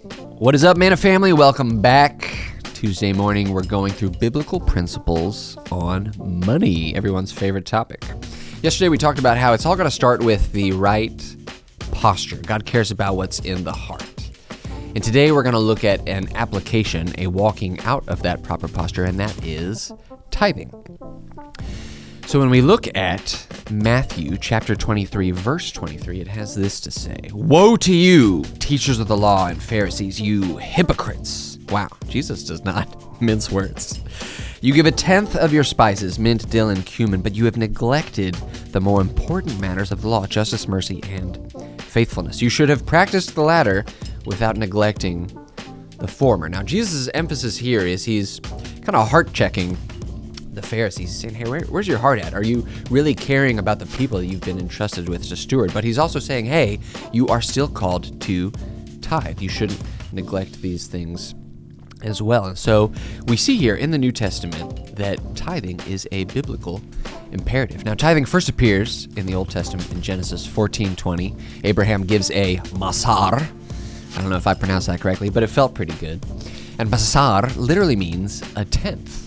What is up, Manna family? Welcome back. Tuesday morning, we're going through biblical principles on money, everyone's favorite topic. Yesterday, we talked about how it's all going to start with the right posture. God cares about what's in the heart. And today, we're going to look at an application, a walking out of that proper posture, and that is tithing. So when we look at Matthew chapter 23, verse 23, it has this to say, "Woe to you, teachers of the law and Pharisees, you hypocrites." Wow, Jesus does not mince words. "You give a tenth of your spices, mint, dill, and cumin, but you have neglected the more important matters of the law, justice, mercy, and faithfulness. You should have practiced the latter without neglecting the former." Now, Jesus' emphasis here is he's kind of heart-checking the Pharisees. He's saying, hey, where's your heart at? Are you really caring about the people that you've been entrusted with to steward? But he's also saying, hey, you are still called to tithe. You shouldn't neglect these things as well. And so we see here in the New Testament that tithing is a biblical imperative. Now, tithing first appears in the Old Testament in Genesis 14:20. Abraham gives a masar. I don't know if I pronounced that correctly, but it felt pretty good. And masar literally means a tenth.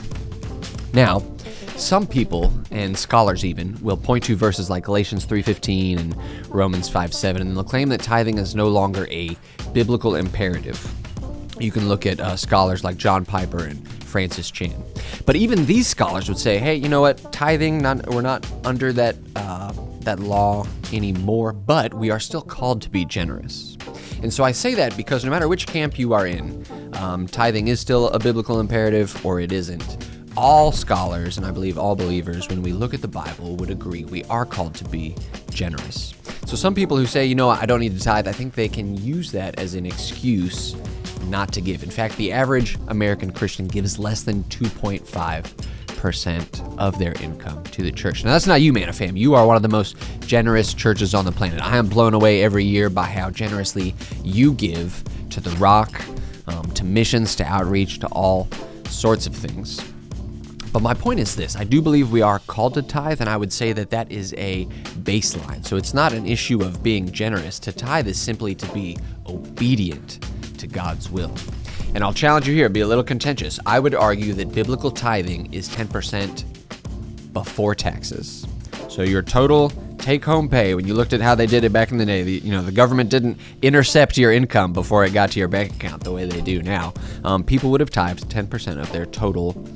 Now, some people, and scholars even, will point to verses like Galatians 3:15 and Romans 5:7, and they'll claim that tithing is no longer a biblical imperative. You can look at scholars like John Piper and Francis Chan. But even these scholars would say, hey, you know what, tithing, we're not under that law anymore, but we are still called to be generous. And so I say that because no matter which camp you are in, tithing is still a biblical imperative or it isn't. All scholars, and I believe all believers, when we look at the Bible, would agree we are called to be generous. So some people who say, you know, I don't need to tithe, I think they can use that as an excuse not to give. In fact, the average American Christian gives less than 2.5% of their income to the church. Now, that's not you, Manna fam. You are one of the most generous churches on the planet. I am blown away every year by how generously you give to the Rock, to missions, to outreach, to all sorts of things. But my point is this, I do believe we are called to tithe, and I would say that that is a baseline. So it's not an issue of being generous. To tithe is simply to be obedient to God's will. And I'll challenge you here, be a little contentious. I would argue that biblical tithing is 10% before taxes. So your total take-home pay, when you looked at how they did it back in the day, the government didn't intercept your income before it got to your bank account the way they do now. People would have tithed 10% of their total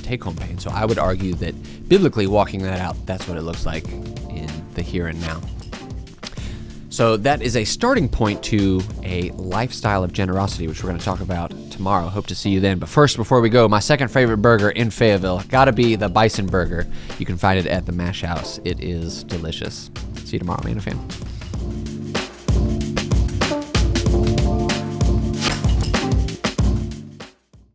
take-home pay. And so I would argue that biblically walking that out, that's what it looks like in the here and now. So that is a starting point to a lifestyle of generosity, which we're going to talk about tomorrow. Hope to see you then. But first, before we go, my second favorite burger in Fayetteville, gotta be the bison burger. You can find it at the Mash House. It is delicious. See you tomorrow, Manna fam.